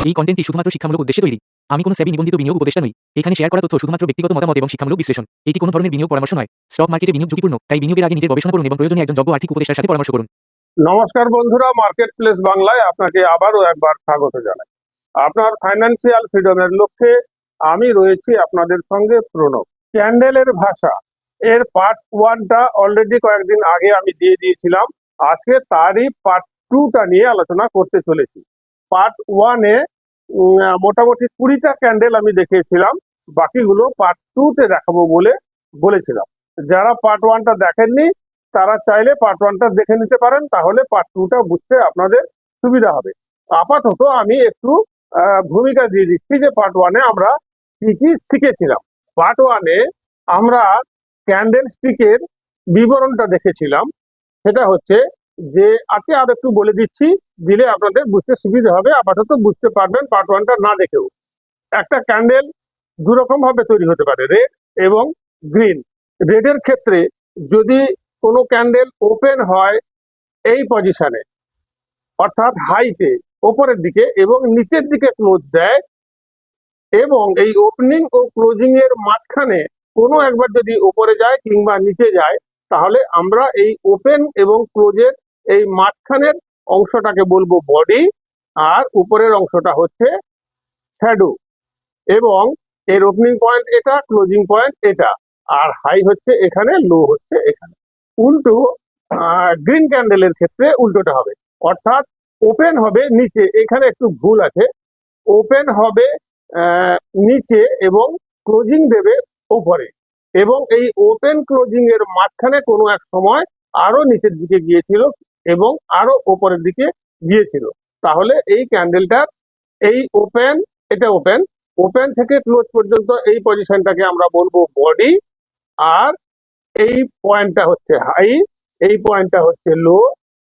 এই কন্টেন্টটি শুধুমাত্র শিক্ষামূলক উদ্দেশ্যে তৈরি। আমি কোনো সেবি নিবন্ধিত বিনিয়োগ উপদেষ্টা নই। এখানে শেয়ার করা তথ্য শুধুমাত্র ব্যক্তিগত মতামত এবং শিক্ষামূলক বিশ্লেষণ। এটি কোনো ধরনের বিনিয়োগ পরামর্শ নয়। স্টক মার্কেটে বিনিয়োগ ঝুঁকিপূর্ণ, তাই বিনিয়োগের আগে নিজের গবেষণা করুন এবং প্রয়োজনে একজন যোগ্য আর্থিক উপদেষ্টার সাথে পরামর্শ করুন। নমস্কার বন্ধুরা, মার্কেট প্লেস বাংলায় আপনাকে আবারও একবার স্বাগত জানাই। আপনার ফাইন্যান্সিয়াল ফ্রিডমের লক্ষ্যে আমি রয়েছি আপনাদের সঙ্গে প্রণব। ক্যান্ডেলের ভাষা এর পার্ট 1টা অলরেডি কয়েকদিন আগে আমি দিয়ে দিয়েছিলাম। আজকে তারই পার্ট 2টা নিয়ে আলোচনা করতে চলেছি। পার্ট 1-এ মোটামুটি 20টা ক্যান্ডেল আমি দেখিয়েছিলাম, বাকিগুলো পার্ট 2-তে দেখাবো বলে বলেছিলাম। যারা পার্ট 1টা দেখেননি তারা চাইলে পার্ট 1টা দেখে নিতে পারেন, তাহলে পার্ট 2টা বুঝতে আপনাদের সুবিধা হবে। আপাতত আমি একটু ভূমিকা দিয়ে দিচ্ছি যে পার্ট 1-এ আমরা কি কি শিখেছিলাম। পার্ট 1-এ আমরা ক্যান্ডেল স্টিকের বিবরণটা দেখেছিলাম। সেটা হচ্ছে যে আজকে আর একটু বলে দিচ্ছি, দিলে আপনাদের বুঝতে সুবিধা হবে। আপাতত বুঝতে পারবেন পার্ট 1টা না দেখেও। একটা ক্যান্ডেল দু রকম ভাবে তৈরি হতে পারে, রেড এবং গ্রিন। রেডের ক্ষেত্রে যদি কোনো ক্যান্ডেল ওপেন হয় এই পজিশনে, অর্থাৎ হাইতে ওপরের দিকে এবং নিচের দিকে ক্লোজ দেয়, এবং এই ওপেনিং ও ক্লোজিং এর মাঝখানে কোনো একবার যদি ওপরে যায় কিংবা নিচে যায়, তাহলে আমরা এই ওপেন এবং ক্লোজের এই মাঝখানের অংশটাকে বলবো বডি, আর উপরের অংশটা হচ্ছে শ্যাডো। এবং এর ওপেনিং পয়েন্ট এটা, ক্লোজিং পয়েন্ট এটা, আর হাই হচ্ছে এখানে, লো হচ্ছে এখানে। উল্টো গ্রিন ক্যান্ডেলের ক্ষেত্রে উল্টোটা হবে, অর্থাৎ ওপেন হবে নিচে, এখানে একটু ভুল আছে, ওপেন হবে নিচে এবং ক্লোজিং দেবে ওপরে, এবং এই ওপেন ক্লোজিং এর মাঝখানে কোনো এক সময় আরো নিচের দিকে গিয়েছিল এবং আরো ওপরের দিকে গিয়েছিল। তাহলে এই ক্যান্ডেলটার এই ওপেন, এটা ওপেন, ওপেন থেকে ক্লোজ পর্যন্ত এই পজিশনটাকে আমরা বলবো বডি, আর এই পয়েন্টটা হচ্ছে হাই, এই পয়েন্টটা হচ্ছে লো,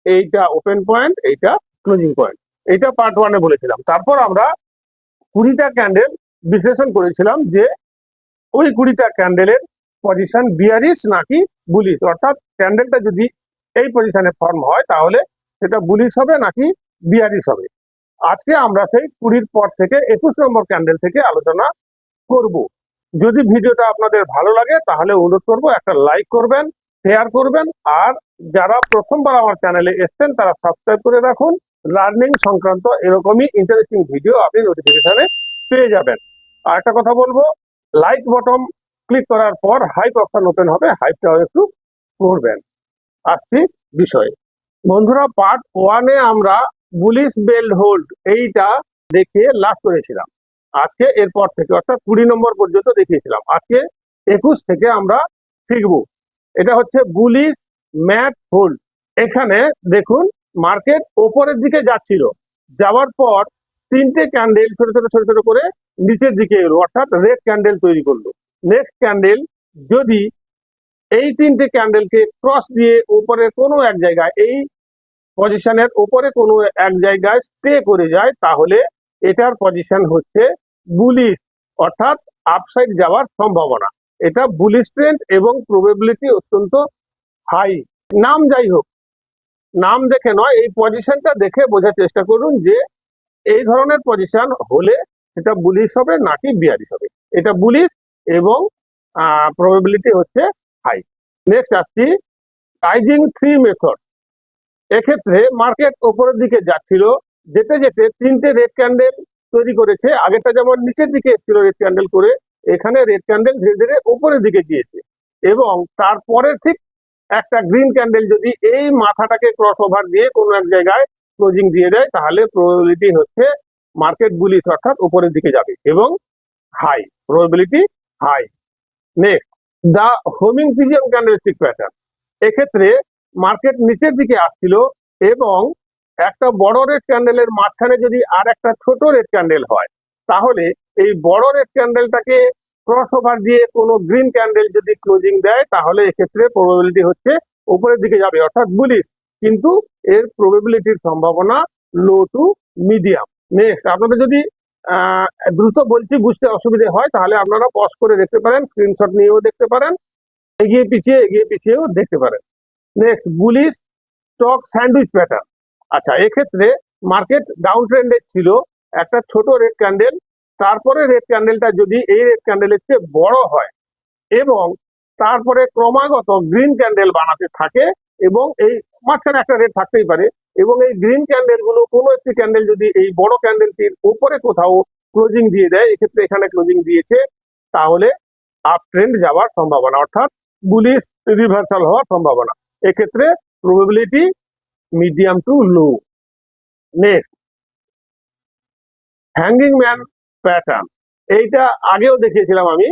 এইটা ওপেন পয়েন্ট, এইটা ক্লোজিং পয়েন্ট। এইটা পার্ট 1-এ বলেছিলাম। তারপর আমরা 20টা ক্যান্ডেল বিশ্লেষণ করেছিলাম যে ওই 20টা ক্যান্ডেলের পজিশন বিয়ারিশ নাকি বুলিশ, অর্থাৎ ক্যান্ডেলটা যদি এই পজিশনে ফর্ম হয় তাহলে সেটা বুলিশ হবে নাকি বিয়ারিশ হবে। আজকে আমরা সেই 20-র পর থেকে 21 নম্বর ক্যান্ডেল থেকে আলোচনা করব। যদি ভিডিওটা আপনাদের ভালো লাগে তাহলে অনুরোধ করব একটা লাইক করবেন, শেয়ার করবেন, আর যারা প্রথমবার আমার চ্যানেলে এসছেন তারা সাবস্ক্রাইব করে রাখুন। লার্নিং সংক্রান্ত এরকমই ইন্টারেস্টিং ভিডিও আপনি নোটিফিকেশনে পেয়ে যাবেন। আর একটা কথা বলবো, লাইক বটন ক্লিক করার পর হাইপ অপশন ওপেন হবে, হাইপটাও একটু করবেন। আসছি বিষয়ে। বন্ধুরা, পার্ট 1-এ আমরা বুলিশ বেল হোল্ড এইটা দেখে লাভ করেছিলাম। আজকে এরপর থেকে অর্থাৎ 20 নম্বর পর্যন্ত দেখিয়েছিলাম, আজকে 21 থেকে আমরা শিখব। এটা হচ্ছে বুলিশ ম্যাট হোল্ড। এখানে দেখুন, মার্কেট ওপরের দিকে যাচ্ছিল, যাওয়ার পর 3টে ক্যান্ডেল ছোট ছোট ছোট ছোট করে নিচের দিকে এলো, অর্থাৎ রেড ক্যান্ডেল তৈরি করলো। নেক্সট ক্যান্ডেল যদি এই 3টে ক্যান্ডেলকে ক্রস দিয়ে উপরে কোনো এক জায়গায়, এই পজিশনের উপরে কোনো এক জায়গায় স্টে করে যায়, তাহলে এটার পজিশন হচ্ছে বুলিশ, অর্থাৎ আপসাইড যাওয়ার সম্ভাবনা। এটা বুলিশ ট্রেন্ড এবং প্রবাবিলিটি অত্যন্ত হাই। নাম যাই হোক, নাম দেখে নয়, এই পজিশনটা দেখে বোঝার চেষ্টা করুন যে এই ধরনের পজিশন হলে সেটা বুলিশ হবে নাকি বিয়ারিশ হবে। এটা বুলিশ এবং প্রবাবিলিটি হচ্ছে হাই। নেক্সট আসছি রাইজিং 3 মেথড। এক্ষেত্রে মার্কেট ওপরের দিকে যাচ্ছিল, যেতে যেতে 3টে রেড ক্যান্ডেল তৈরি করেছে। আগেরটা যেমন নিচের দিকে এসেছিল রেড ক্যান্ডেল করে, এখানে রেড ক্যান্ডেল ধীরে ধীরে উপরের দিকে গিয়েছে, এবং তারপরে ঠিক একটা গ্রিন ক্যান্ডেল যদি এই মাথাটাকে ক্রস ওভার দিয়ে কোনো এক জায়গায় ক্লোজিং দিয়ে দেয়, তাহলে প্রবাবিলিটি হচ্ছে মার্কেট বুলিশ, অর্থাৎ উপরের দিকে যাবে এবং হাই, প্রবাবিলিটি হাই। নেক্সট, দা হোমিং পিজিয়ন ক্যান্ডেলস্টিক প্যাটার্ন। এক্ষেত্রে মার্কেট নিচের দিকে আসছিল এবং একটা বড় রেড ক্যান্ডেলের মাঝখানে যদি আর একটা ছোট রেড ক্যান্ডেল হয়, তাহলে এই বড় রেড ক্যান্ডেলটাকে ক্রস ওভার দিয়ে কোনো গ্রিন ক্যান্ডেল যদি ক্লোজিং দেয়, তাহলে এক্ষেত্রে প্রবাবিলিটি হচ্ছে উপরের দিকে যাবে, অর্থাৎ বুলিশ, কিন্তু এর প্রবাবিলিটির সম্ভাবনা লো টু মিডিয়াম। নেক্সট, আপনাদের যদি দ্রুত বলছি বুঝতে অসুবিধে হয় তাহলে আপনারা পজ করে দেখতে পারেন, স্ক্রিনশট নিয়েও দেখতে পারেন, এগিয়ে পিছিয়েও দেখতে পারেন। Next, bullish stock sandwich pattern. আচ্ছা, এক্ষেত্রে মার্কেট ডাউন ট্রেন্ডে ছিল একটা ছোট রেড ক্যান্ডেল, তারপরে রেড ক্যান্ডেলটা যদি এই রেড ক্যান্ডেলের চেয়ে বড় হয় এবং তারপরে ক্রমাগত গ্রিন ক্যান্ডেল বানাতে থাকে, এবং এই মাঝখানে একটা রেড থাকতেই পারে, এবং এই গ্রিন ক্যান্ডেল গুলো কোনো একটি ক্যান্ডেল যদি এই বড় ক্যান্ডেলটির উপরে কোথাও ক্লোজিং দিয়ে দেয়, এক্ষেত্রে এখানে ক্লোজিং দিয়েছে, তাহলে আপ ট্রেন্ড যাওয়ার সম্ভাবনা, অর্থাৎ বুলিশ রিভার্সাল হওয়ার সম্ভাবনা। এক্ষেত্রে probability medium to low. Next, hanging man pattern, এইটা আগেও দেখিয়েছিলাম আমি।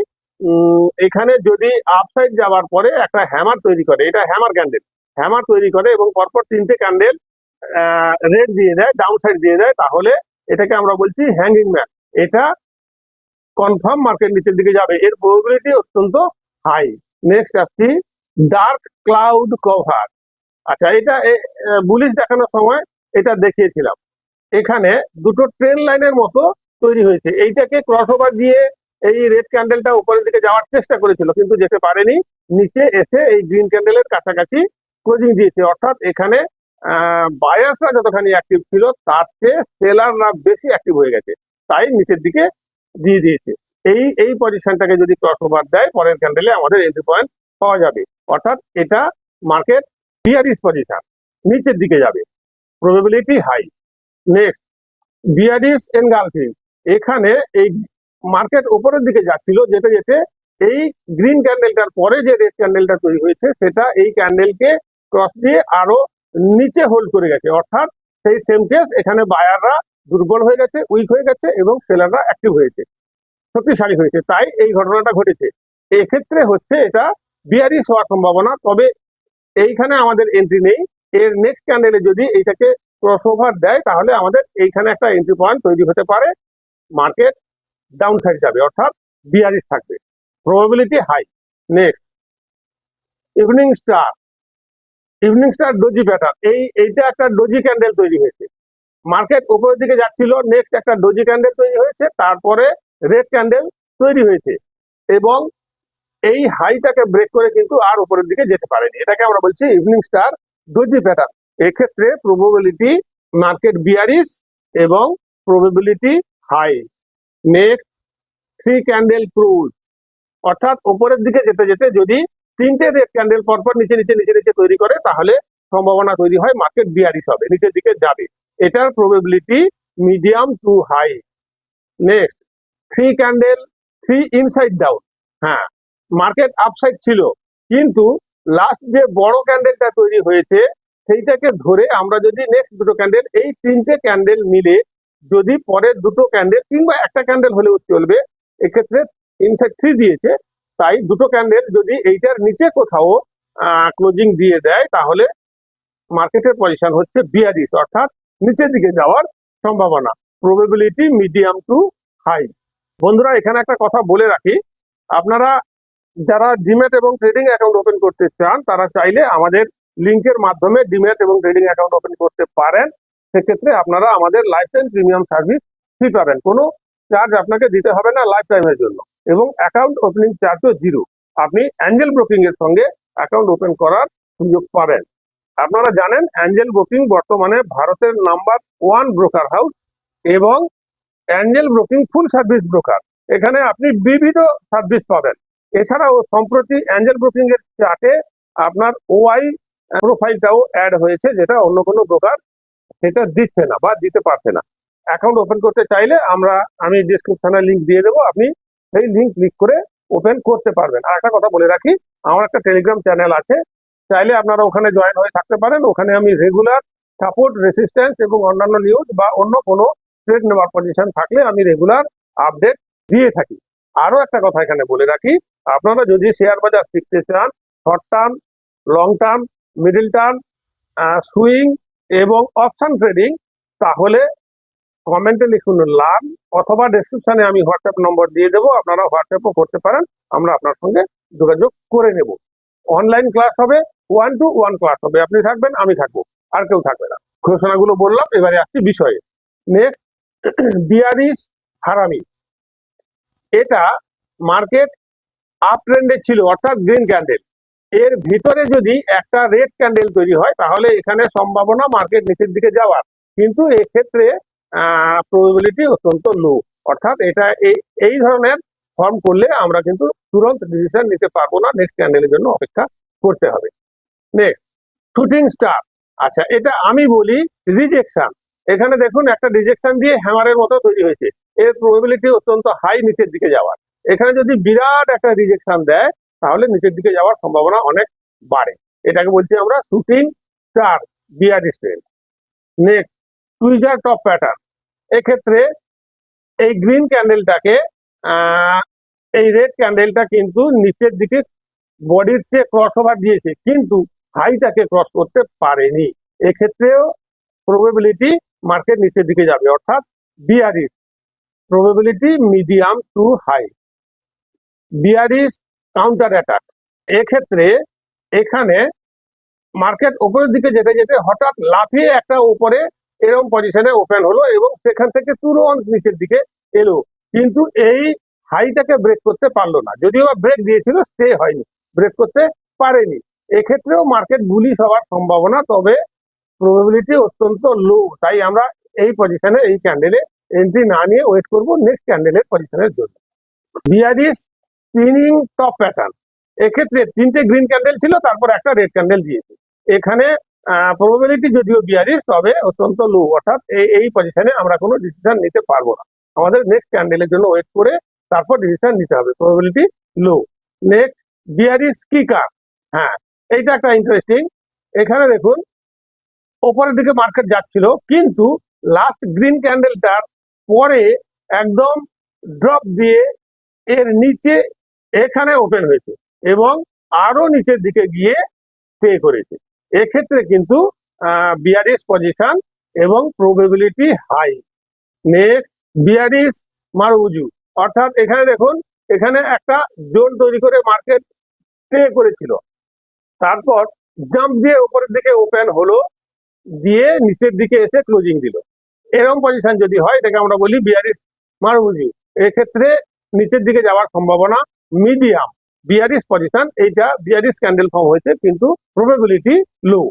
এখানে যদি আপসাইড যাওয়ার পরে একটা হ্যামার তৈরি করে, এটা হ্যামার ক্যান্ডেল, হ্যামার তৈরি করে এবং পরপর তিনটে ক্যান্ডেল রেড দিয়ে দেয়, ডাউন সাইড দিয়ে দেয়, তাহলে এটাকে আমরা বলছি হ্যাঙ্গিং ম্যান। এটা কনফার্ম মার্কেট নিচের দিকে যাবে, এর প্রবাবিলিটি অত্যন্ত হাই। নেক্সট আসছি ডার্ক ক্লাউড কভার। আচ্ছা, এটা বুলিশ দেখানোর সময় এটা দেখিয়েছিলাম। এখানে দুটো ট্রেন লাইনের মতো তৈরি হয়েছে, এইটাকে ক্রস ওভার দিয়ে এই রেড ক্যান্ডেলটা উপরের দিকে যাওয়ার চেষ্টা করেছিল কিন্তু যেতে পারেনি, নিচে এসে এই গ্রিন ক্যান্ডেলের কাছাকাছি ক্লোজিং দিয়েছে। অর্থাৎ এখানে বায়ার্সরা যতখানি অ্যাক্টিভ ছিল তার চেয়ে সেলাররা বেশি অ্যাক্টিভ হয়ে গেছে, তাই নিচের দিকে দিয়ে দিয়েছে। এই পজিশনটাকে যদি ক্রস ওভার দেয়, পরের ক্যান্ডেলে আমাদের এন্ট্রি পয়েন্ট পাওয়া যাবে। অর্থাৎ এটা মার্কেট বিয়ারিশ পজিশন, নিচের দিকে যাবে, probability high. Next, bearish engulfing. এখানে এই মার্কেট উপরের দিকে যাচ্ছিল, যেতে যেতে এই গ্রিন ক্যান্ডেলটার পরে যে রেড ক্যান্ডেলটা তৈরি হয়েছে সেটা এই ক্যান্ডেলকে ক্রস দিয়ে আরো নিচে হোল্ড করে গেছে। অর্থাৎ সেই সেম কেস, এখানে বায়াররা দুর্বল হয়ে গেছে, উইক হয়ে গেছে এবং সেলাররা অ্যাক্টিভ হয়েছে, শক্তিশালী হয়েছে, তাই এই ঘটনাটা ঘটেছে। এক্ষেত্রে হচ্ছে এটা বিয়ারিশ হওয়ার সম্ভাবনা, তবে এইখানে আমাদের এন্ট্রি নেই। এর নেক্সট ক্যান্ডেলে যদি এইটাকে ক্রস ওভার দেয় তাহলে আমাদের এইখানে একটা এন্ট্রি পয়েন্ট তৈরি হতে পারে, মার্কেট ডাউন সাইড যাবে, অর্থাৎ বিয়ারিশ থাকবে, probability high. Next, evening star. Evening star doji pattern, এইটা একটা ডোজি ক্যান্ডেল তৈরি হয়েছে, মার্কেট উপরের দিকে যাচ্ছিল, নেক্সট একটা ডোজি ক্যান্ডেল তৈরি হয়েছে, তারপরে রেড ক্যান্ডেল তৈরি হয়েছে এবং এই হাইটাকে ব্রেক করে কিন্তু আর উপরের দিকে যেতে পারেনি, এটাকে আমরা বলছি ইভিনিং স্টার ডোজি প্যাটার্ন। এক্ষেত্রে প্রবাবিলিটি মার্কেট বিয়ারিশ এবং probability high. Next, three candle crows, অর্থাৎ উপরের দিকে যেতে যেতে যদি তিনটে রেড ক্যান্ডেল পরপর নিচে নিচে নিচে নিচে তৈরি করে তাহলে সম্ভাবনা তৈরি হয় মার্কেট বিয়ারিশ হবে, নিচের দিকে যাবে, এটার probability medium to high. Next, three candle three inside down. হ্যাঁ, মার্কেট আপসাইড ছিল কিন্তু লাস্ট যে বড় ক্যান্ডেলটা তৈরি হয়েছে সেইটাকে ধরে আমরা যদি নেক্সট দুটো ক্যান্ডেল, এই তিনটে ক্যান্ডেল মিলে যদি পরের দুটো ক্যান্ডেল কিংবা একটা ক্যান্ডেল হলেও চলবে, এক্ষেত্রে ইনসাইড থ্রি দিয়েছে, তাই দুটো ক্যান্ডেল যদি এইটার নিচে কোথাও ক্লোজিং দিয়ে দেয় তাহলে মার্কেটের পজিশন হচ্ছে বিয়ারিশ, অর্থাৎ নিচের দিকে যাওয়ার সম্ভাবনা, প্রবাবিলিটি মিডিয়াম টু হাই। বন্ধুরা, এখানে একটা কথা বলে রাখি, আপনারা যারা ডিম্যাট এবং ট্রেডিং অ্যাকাউন্ট ওপেন করতে চান তারা চাইলে আমাদের লিংকের মাধ্যমে ডিম্যাট এবং ট্রেডিং অ্যাকাউন্ট ওপেন করতে পারেন। সেক্ষেত্রে আপনারা আমাদের life time premium service free পাবেন, কোনো চার্জ আপনাকে দিতে হবে না লাইফ টাইমের জন্য, এবং অ্যাকাউন্ট ওপেনিং চার্জও জিরো। আপনি অ্যাঞ্জেল ব্রোকিং এর সঙ্গে অ্যাকাউন্ট ওপেন করার সুযোগ পাবেন। আপনারা জানেন অ্যাঞ্জেল ব্রোকিং বর্তমানে ভারতের নাম্বার 1 ব্রোকার হাউস এবং অ্যাঞ্জেল ব্রোকিং ফুল সার্ভিস ব্রোকার, এখানে আপনি বিবিধ সার্ভিস পাবেন। এছাড়াও সম্প্রতি অ্যাঞ্জেল ব্রোকিং এর চার্টে আপনার ওআই প্রোফাইলটাও অ্যাড হয়েছে, যেটা অন্য কোনো ব্রোকার সেটা দিচ্ছে না বা দিতে পারছে না। অ্যাকাউন্ট ওপেন করতে চাইলে আমি ডিসক্রিপশনে লিংক দিয়ে দেবো, আপনি সেই লিংক ক্লিক করে ওপেন করতে পারবেন। আর একটা কথা বলে রাখি, আমার একটা টেলিগ্রাম চ্যানেল আছে, চাইলে আপনারা ওখানে জয়েন হয়ে থাকতে পারেন। ওখানে আমি রেগুলার সাপোর্ট, রেসিস্ট্যান্স এবং অন্যান্য নিউজ বা অন্য কোনো ট্রেড নেওয়ার পজিশন থাকলে আমি রেগুলার আপডেট দিয়ে থাকি। আরো একটা কথা এখানে বলে রাখি, আপনারা যদি শেয়ার বাজার শিখতে চান, short term, long term, middle term, swing এবং অপশন ট্রেডিং, তাহলে কমেন্টে লিখুন লার্ন, অথবা ডেসক্রিপশনে আমি হোয়াটসঅ্যাপ নম্বর দিয়ে দেবো, আপনারা হোয়াটসঅ্যাপও করতে পারেন, আমরা আপনার সঙ্গে যোগাযোগ করে নেব। অনলাইন ক্লাস হবে, 1 to 1 ক্লাস হবে, আপনি থাকবেন, আমি থাকবো, আর কেউ থাকবে না। ঘোষণাগুলো বললাম, এবারে আসছি বিষয়ে। নেক্সট, বিয়ারিশ হারামি। এটা মার্কেট আপ ট্রেন্ডে ছিল, অর্থাৎ গ্রিন ক্যান্ডেল, এর ভিতরে যদি একটা রেড ক্যান্ডেল তৈরি হয় তাহলে এখানে সম্ভাবনা মার্কেট নিচের দিকে যাওয়ার, কিন্তু এক্ষেত্রে প্রবাবিলিটি অত্যন্ত লো। অর্থাৎ এটা এই ধরনের ফর্ম করলে আমরা কিন্তু তুরন্ত ডিসিশন নিতে পারবো না, নেক্সট ক্যান্ডেলের জন্য অপেক্ষা করতে হবে। Next shooting star. আচ্ছা, এটা আমি বলি রিজেকশন। এখানে দেখুন একটা রিজেকশন দিয়ে হ্যামারের মতো তৈরি হয়েছে, এর প্রবাবিলিটি অত্যন্ত হাই নিচের দিকে যাওয়ার। এখানে যদি বিরাট একটা রিজেকশন দেয় তাহলে নিচের দিকে যাওয়ার সম্ভাবনা অনেক বাড়ে, এটাকে বলছি আমরা shooting star bearish trend. Next tweezer top pattern. এক্ষেত্রে এই গ্রিন ক্যান্ডেলটাকে এই রেড ক্যান্ডেলটা কিন্তু নিচের দিকে বডির চেয়ে ক্রস ওভার দিয়েছে, কিন্তু হাইটাকে ক্রস করতে পারেনি। এক্ষেত্রেও প্রবাবিলিটি মার্কেট নিচের দিকে যাবে, অর্থাৎ bearish probability medium to high. Bearish counter attack. এক্ষেত্রে এখানে মার্কেট উপরের দিকে যেতে যেতে হঠাৎ লাফিয়ে একটা উপরে এরকম পজিশনে ওপেন হলো এবং সেখান থেকে তুরন্ত নিচের দিকে এলো, কিন্তু এই হাইটাকে ব্রেক করতে পারলো না। যদিও ব্রেক দিয়েছিল, স্টে হয়নি, ব্রেক করতে পারেনি। এক্ষেত্রেও মার্কেট বুলিশ হওয়ার সম্ভাবনা, তবে প্রবাবিলিটি অত্যন্ত লো। তাই আমরা এই পজিশনে এই ক্যান্ডেলে এন্ট্রি না নিয়ে ওয়েট করব নেক্সট ক্যান্ডেলের পজিশনের জন্য। Bearish spinning top pattern. এক্ষেত্রে তিনটে গ্রিন ক্যান্ডেল ছিল, তারপর একটা রেড ক্যান্ডেল দিয়েছে। এখানে প্রবাবিলিটি যদিও বিয়ারিশ, তবে অত্যন্ত লো, অর্থাৎ এই পজিশনে আমরা কোনো ডিসিশন নিতে পারবো না। আমাদের নেক্সট ক্যান্ডেলের জন্য ওয়েট করে তারপর ডিসিশন নিতে হবে, probability low. Next bearish kicker. হ্যাঁ, এইটা একটা ইন্টারেস্টিং। এখানে দেখুন ওপরের দিকে মার্কেট যাচ্ছিল, কিন্তু লাস্ট গ্রিন ক্যান্ডেলটার পরে একদম ড্রপ দিয়ে এর নিচে এখানে ওপেন হয়েছে এবং আরো নিচের দিকে গিয়ে পে করেছে। এক্ষেত্রে কিন্তু বিয়ারিশ পজিশন এবং probability high. Next bearish marubozu. অর্থাৎ এখানে দেখুন, এখানে একটা জোন তৈরি করে মার্কেট পে করেছিল, তারপর জাম্প দিয়ে উপরের দিকে ওপেন হলো, দিয়ে নিচের দিকে এসে ক্লোজিং দিল। এরকম পজিশন যদি হয় এটাকে আমরা বলি বিয়ারিশ মারুজু। এক্ষেত্রে নিচের দিকে যাওয়ার সম্ভাবনা মিডিয়াম। বিয়ারিশ পজিশন, এইটা বিয়ারিশ ক্যান্ডেল ফর্ম হয়েছে, কিন্তু প্রবাবিলিটি লো।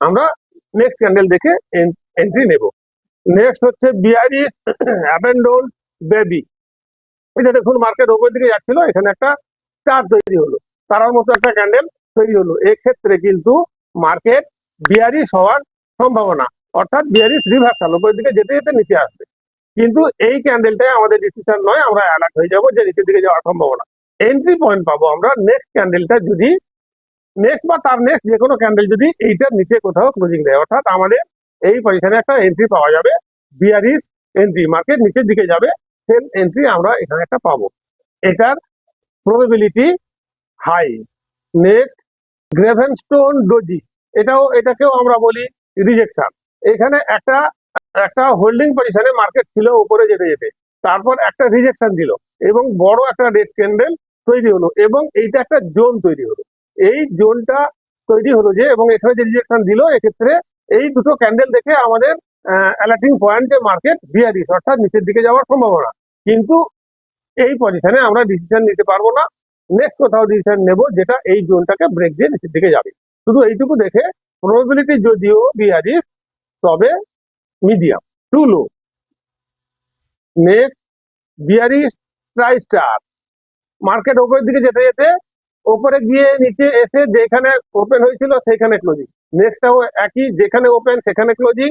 আমরা নেক্সট ক্যান্ডেল দেখে এন্ট্রি নেব। নেক্সট হচ্ছে বিয়ারিশ অ্যাবেন্ডন বেবি। এটা দেখুন মার্কেট ওপরের দিকে যাচ্ছিল, এখানে একটা স্টার তৈরি হলো, তারার মতো একটা ক্যান্ডেল তৈরি হলো। এক্ষেত্রে কিন্তু মার্কেট বিয়ারিশ হওয়ার সম্ভাবনা, অর্থাৎ বিয়ারিশ রিভার্সাল, উপরের দিকে যেতে যেতে নিচে আসবে। কিন্তু এই ক্যান্ডেলটাই আমাদের ডিসিশন নয়, আমরা অ্যালার্ট হয়ে যাবো যে নিচের দিকে যাওয়ার সম্ভাবনা। এন্ট্রি পয়েন্ট পাবো আমরা নেক্সট ক্যান্ডেলটা যদি নেক্সট বা তার নেক্সট যে কোনো ক্যান্ডেল যদি এইটার নিচে কোথাও ক্লোজিং দেয়, অর্থাৎ আমাদের এই পজিশনে একটা এন্ট্রি পাওয়া যাবে, বিয়ারিশ এন্ট্রি। মার্কেট নিচের দিকে যাবে, সেল এন্ট্রি আমরা এখানে একটা পাবো, এটার probability high. Next gravestone doji. এটাকেও আমরা বলি রিজেকশন। এখানে একটা হোল্ডিং পজিশনে মার্কেট ছিল উপরে যেতে যেতে, তারপর একটা রিজেকশন দিল এবং বড় একটা রেড ক্যান্ডেল তৈরি হলো এবং এইটা একটা জোন তৈরি হলো। এই জোনটা তৈরি হলো যে, এবং এখানে যে রিজেকশন দিল, এক্ষেত্রে এই দুটো ক্যান্ডেল দেখে আমাদের অ্যালার্টিং পয়েন্ট যে মার্কেট বিয়ারিশ, অর্থাৎ নিচের দিকে যাওয়ার সম্ভাবনা। কিন্তু এই পজিশনে আমরা ডিসিশন নিতে পারবো না, নেক্সট কোথাও ডিসিশন নেব যেটা এই জোনটাকে ব্রেক দিয়ে নিচের দিকে যাবে। শুধু এইটুকু দেখে প্রবাবিলিটি যদিও বিয়ারিশ, তবে medium to low. Next bearish try star. Market উপরের দিকে যেতে যেতে ওপরে গিয়ে নিচে এসে যেখানে ওপেন হয়েছিল সেখানে ক্লোজিং, নেক্সটটাও একই, যেখানে ওপেন সেখানে ক্লোজিং,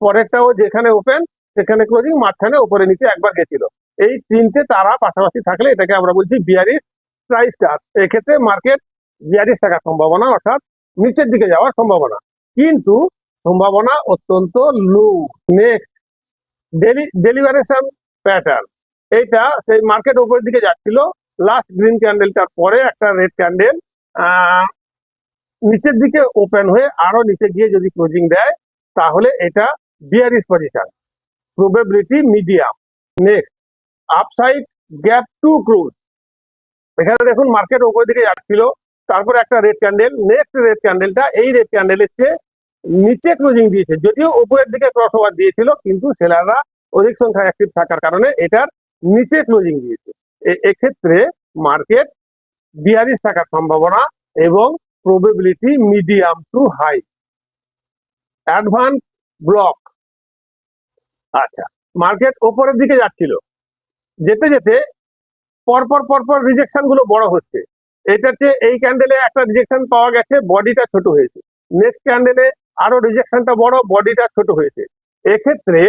পরেরটাও যেখানে ওপেন সেখানে ক্লোজিং, মাঝখানে উপরে নিচে একবার গেছিল। এই তিনটে তারা পাশাপাশি থাকলে এটাকে আমরা বলছি বিয়ারিশ ট্রাই স্টার। এক্ষেত্রে মার্কেট বিয়ারিশ থাকার সম্ভাবনা, অর্থাৎ নিচের দিকে যাওয়ার সম্ভাবনা, কিন্তু সম্ভাবনা অত্যন্ত লো। Next deliberation pattern. এইটা সেই মার্কেট উপরের দিকে যাচ্ছিল, লাস্ট গ্রিন ক্যান্ডেলটার পরে একটা রেড ক্যান্ডেল নিচের দিকে ওপেন হয়ে আরো নিচে গিয়ে যদি ক্লোজিং দেয় তাহলে এটা bearish position, probability medium. Next upside gap to close. এখানে দেখুন মার্কেট উপরের দিকে যাচ্ছিল, তারপর একটা রেড ক্যান্ডেল, নেক্সট রেড ক্যান্ডেলটা এই রেড ক্যান্ডেলের চেয়ে নিচে ক্লোজিং দিয়েছে, যদিও উপরের দিকে ক্রস ওভার দিয়েছিল, কিন্তু সেলাররা অধিক সংখ্যা অ্যাক্টিভ থাকার কারণে এটার নিচে ক্লোজিং দিয়েছে। এক্ষেত্রে মার্কেট বিয়ারিশ থাকার সম্ভাবনা এবং probability medium to high. Advance block. আচ্ছা, মার্কেট ওপরের দিকে যাচ্ছিল, যেতে যেতে পরপর পরপর রিজেকশন গুলো বড় হচ্ছে। এটাতে এই ক্যান্ডেলে একটা রিজেকশন পাওয়া গেছে, বডিটা ছোট হয়েছে। নেক্সট ক্যান্ডেলে আরো রিজেকশনটা বড়, বডিটা ছোট হয়েছে। এক্ষেত্রে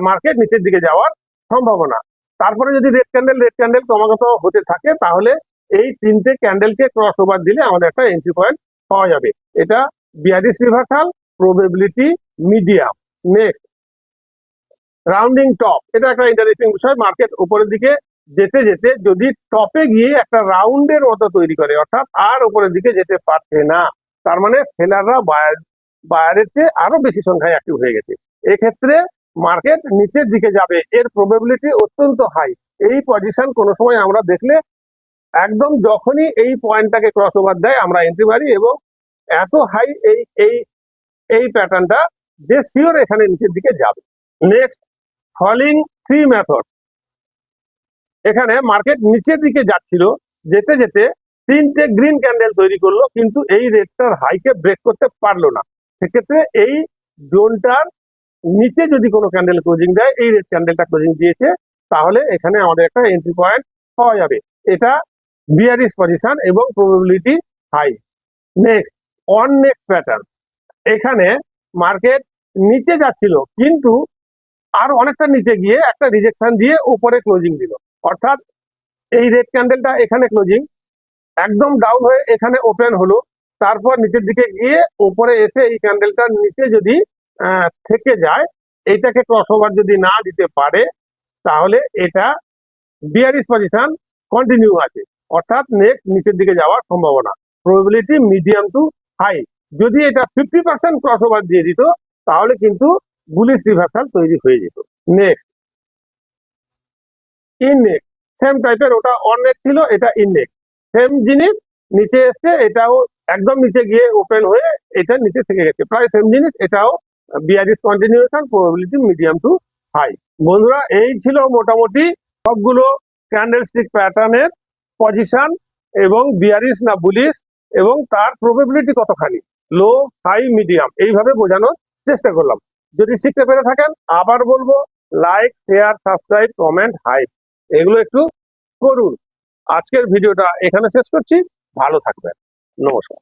মার্কেট নিচের দিকে যাওয়ার সম্ভাবনা। তারপরে যদি রেড ক্যান্ডেল ক্রমাগত হতে থাকে, তাহলে এই তিনটে ক্যান্ডেলকে ক্রস ওভার দিলে আমাদের একটা এন্ট্রি পয়েন্ট পাওয়া যাবে। এটা bearish reversal, probability medium. Next rounding top, এটা একটা ইন্টারেস্টিং বিষয়। মার্কেট উপরের দিকে যেতে যেতে যদি টপে গিয়ে একটা রাউন্ডের মতো তৈরি করে, অর্থাৎ আর উপরের দিকে যেতে পারছে না, তার মানে সেলাররা বায়ারের চেয়ে আরো বেশি সংখ্যায় অ্যাক্টিভ হয়ে গেছে। এক্ষেত্রে মার্কেট নিচের দিকে যাবে, এর প্রবেবিলিটি অত্যন্ত হাই। এই পজিশন কোনো সময় আমরা দেখলে একদম যখনই এই পয়েন্টটাকে ক্রস ওভার দেয় আমরা এন্ট্রি মারি, এবং এত হাই এই এই এই প্যাটার্নটা যে শিওর এখানে নিচের দিকে যাবে। নেক্সট ফলিং থ্রি মেথড, এখানে মার্কেট নিচের দিকে যাচ্ছিল, যেতে যেতে তিনটে গ্রিন ক্যান্ডেল তৈরি করলো, কিন্তু এই রেটটার হাইকে ব্রেক করতে পারলো না। সেক্ষেত্রে এই জোনটার নিচে যদি কোনো ক্যান্ডেল ক্লোজিং দেয়, এই রেড ক্যান্ডেলটা ক্লোজিং দিয়েছে, তাহলে এখানে আমাদের একটা এন্ট্রি পয়েন্ট পাওয়া যাবে। এটা বিয়ারিশ পজিশন এবং probability high. Next on next pattern, এখানে মার্কেট নিচে যাচ্ছিল, কিন্তু আর অনেকটা নিচে গিয়ে একটা রিজেকশন দিয়ে উপরে ক্লোজিং দিল। অর্থাৎ এই রেড ক্যান্ডেলটা এখানে ক্লোজিং, একদম ডাউন হয়ে এখানে ওপেন হলো, তারপর নিচের দিকে গিয়ে উপরে এসে এই ক্যান্ডেলটার নিচে যদি থেকে যায়, এইটাকে ক্রস ওভার যদি না দিতে পারে, তাহলে এটা বিয়ারিশ পজিশন কন্টিনিউ আছে, অর্থাৎ নেক্সট নিচের দিকে যাওয়ার সম্ভাবনা। Probability medium to high. যদি এটা 50% ক্রস ওভার দিয়ে দিত, তাহলে কিন্তু বুলিশ রিভার্সাল তৈরি হয়ে যেত। নেক্সট ইননেক্স, সেম টাইপের, ওটা অনেক ছিল, এটা ইননেক্স, সেম জিনিস, নিচে এসছে, এটাও একদম নিচে গিয়ে ওপেন হয়ে এটা নিচে থেকে গেছে, প্রায় সেম জিনিস। এটাও bearish continuation, probability medium to high. বন্ধুরা, এই ছিল মোটামুটি সবগুলো ক্যান্ডেলস্টিক প্যাটার্নের পজিশন এবং বিয়ারিশ না বুলিশ এবং তার প্রবাবিলিটি কতখানি, লো, হাই, মিডিয়াম, এইভাবে বোঝানোর চেষ্টা করলাম। যদি শিখতে পেরে থাকেন, আবার বলবো, like, share, subscribe, comment, hype, এগুলো একটু করুন। আজকের ভিডিওটা এখানে শেষ করছি। ভালো থাকবেন। নমস্কার।